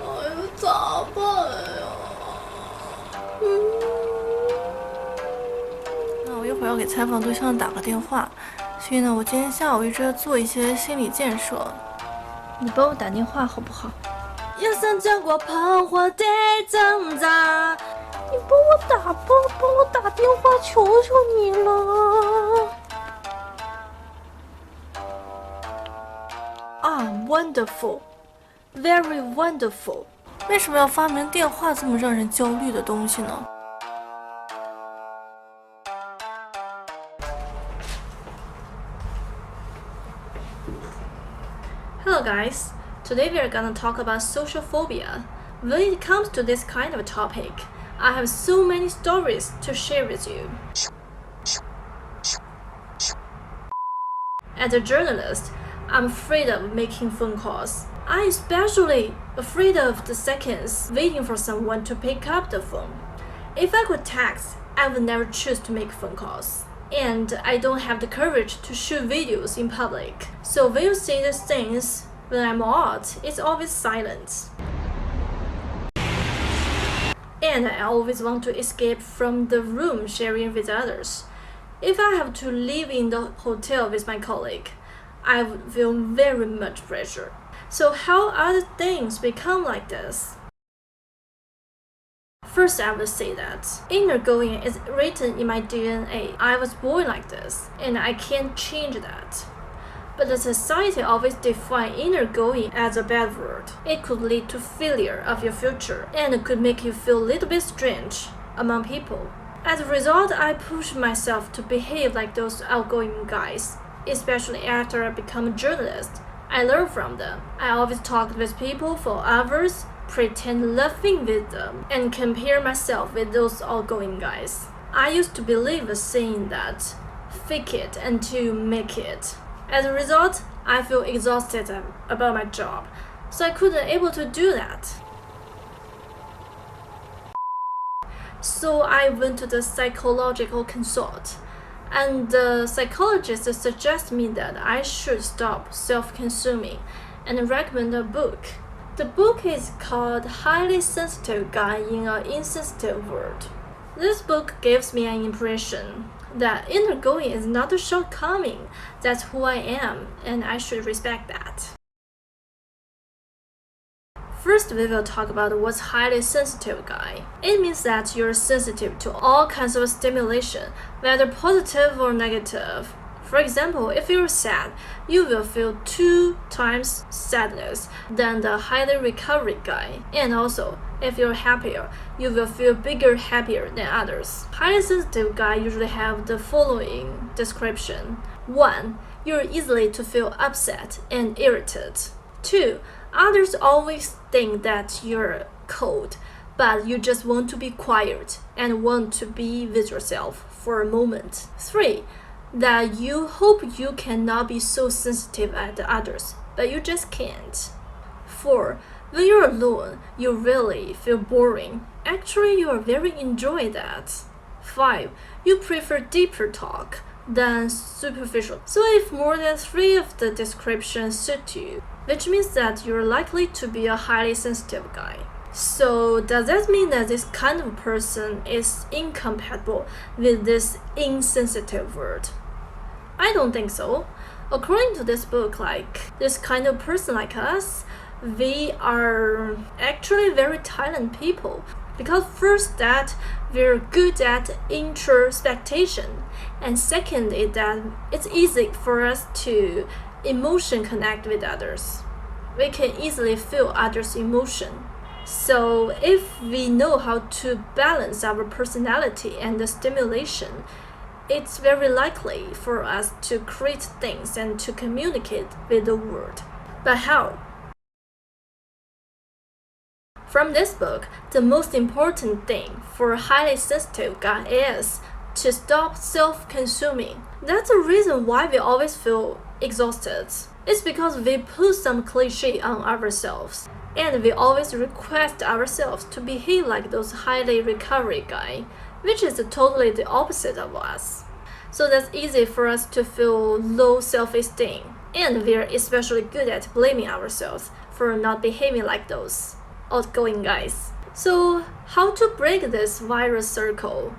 哎呀，咋办呀？我一会儿要给采访对象打个电话，所以呢，我今天下午一直在做一些心理建设。你帮我打电话好不好？也曾见过彷徨的挣扎，你帮我打电话，求求你了。Wonderful, very wonderful. 为什么要发明电话这么让人焦虑的东西呢？Hello guys, today we are gonna talk about social phobia. When it comes to this kind of topic, I have so many stories to share with you. As a journalist, I'm afraid of making phone calls. I'm especially afraid of the seconds waiting for someone to pick up the phone. If I could text, I would never choose to make phone calls. And I don't have the courage to shoot videos in public. So when you see these things, when I'm out, it's always silent. And I always want to escape from the room sharing with others. If I have to live in the hotel with my colleague, I would feel very much pressure. So how other things become like this? First, I would say that inner going is written in my DNA. I was born like this, and I can't change that. But the society always defines inner going as a bad word. It could lead to failure of your future, and it could make you feel a little bit strange among people. As a result, I pushed myself to behave like those outgoing guys, especially after I became a journalist. I learned from them. I always talked with people for hours, pretend laughing with them, and compare myself with those outgoing guys. I used to believe a saying that fake it until you make it. As a result, I feel exhausted about my job, so I couldn't able to do that. So I went to the psychological consult, and the psychologist suggested me that I should stop self-consuming and recommend a book. The book is called Highly Sensitive Guy in an Insensitive World. This book gives me an impression that inner going is not a shortcoming. That's who I am, and I should respect that. First, we will talk about what's highly sensitive guy. It means that you're sensitive to all kinds of stimulation, whether positive or negative. For example, if you're sad, you will feel 2 times sadness than the highly recovery guy. And also, if you're happier, you will feel bigger happier than others. Highly sensitive guy usually have the following description. 1. You're easily to feel upset and irritated. 2. Others always think that you're cold, but you just want to be quiet and want to be with yourself for a moment. 3. That you hope you cannot be so sensitive as others, but you just can't. 4. When you're alone, you really feel boring. Actually, you very enjoy that. 5. You prefer deeper talk than superficial. So if more than 3 of the descriptions suit you, which means that you're likely to be a highly sensitive guy. So does that mean that this kind of person is incompatible with this insensitive word? I don't think so. According to this book, this kind of person like us, we are actually very talented people. Because first that we're good at introspection, and second is that it's easy for us to emotion connect with others. We can easily feel others' emotion. So if we know how to balance our personality and the stimulation, it's very likely for us to create things and to communicate with the world. But how? From this book, the most important thing for a highly sensitive guy is to stop self-consuming. That's the reason why we always feel exhausted. It's because we put some cliche on ourselves, and we always request ourselves to behave like those highly recovery guy, which is totally the opposite of us. So that's easy for us to feel low self-esteem, and we're especially good at blaming ourselves for not behaving like those. outgoing guys. So how to break this virus circle?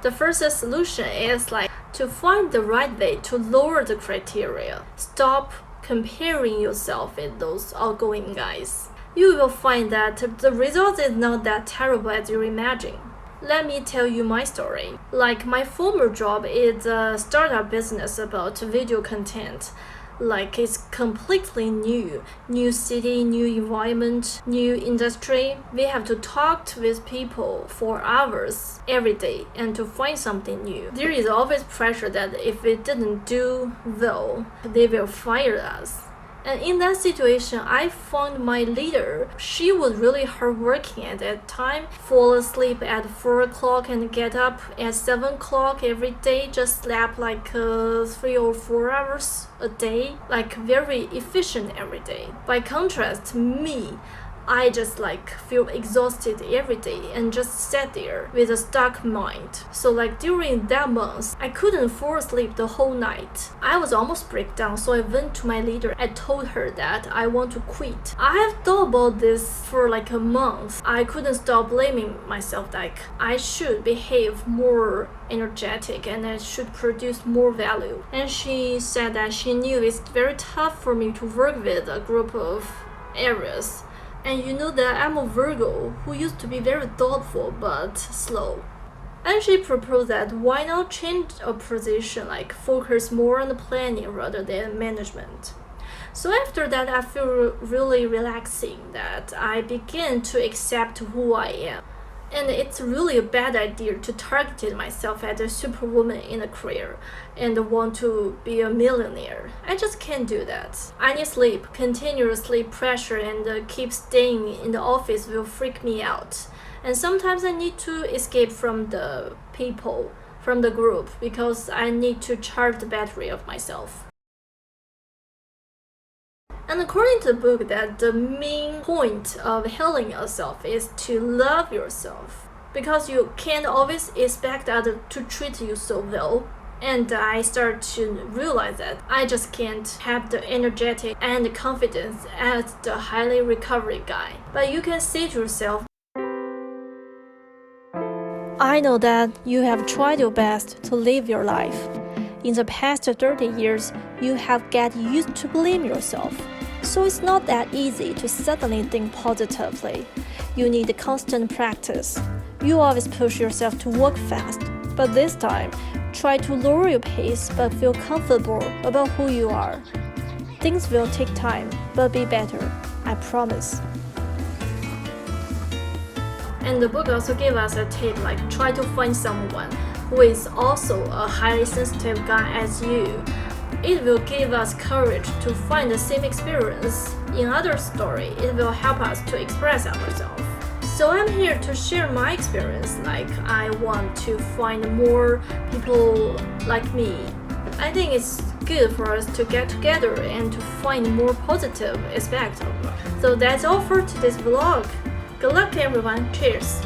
The first solution is to find the right way to lower the criteria. Stop comparing yourself with those outgoing guys. You will find that the result is not that terrible as you imagine. Let me tell you my story. My former job is a startup business about video content. It's completely new city, new environment, new industry. We have to talk with people for hours every day and to find something new. There is always pressure that if we didn't do well, they will fire us. And in that situation, I found my leader. She was really hardworking at that time. Fall asleep at 4 o'clock and get up at 7 o'clock every day. Just slept 3 or 4 hours a day. Very efficient every day. By contrast, me, I just feel exhausted every day and just sat there with a stuck mind. So during that month, I couldn't fall asleep the whole night. I was almost break down, so I went to my leader. I told her that I want to quit. I have thought about this for a month. I couldn't stop blaming myself I should behave more energetic and I should produce more value. And she said that she knew it's very tough for me to work with a group of areas. And you know that I'm a Virgo who used to be very thoughtful but slow. And she proposed that why not change a position, focus more on the planning rather than management. So after that, I feel really relaxing that I began to accept who I am. And it's really a bad idea to target myself as a superwoman in a career and want to be a millionaire. I just can't do that. I need sleep. Continuous sleep pressure and keep staying in the office will freak me out. And sometimes I need to escape from the people, from the group, because I need to charge the battery of myself. And according to the book, that the main point of healing yourself is to love yourself, because you can't always expect others to treat you so well. And I start to realize that I just can't have the energetic and the confidence as the highly recovery guy. But you can say to yourself, I know that you have tried your best to live your life. In the past 30 years, you have get used to blame yourself. So it's not that easy to suddenly think positively. You need constant practice. You always push yourself to work fast, but this time, try to lower your pace but feel comfortable about who you are. Things will take time, but be better, I promise. And the book also gave us a tip try to find someone who is also a highly sensitive guy as you. It will give us courage to find the same experience in other story. It will help us to express ourselves. So I'm here to share my experience. I want to find more people like me. I think it's good for us to get together and to find more positive aspects of it. So that's all for today's vlog. Good luck everyone. Cheers!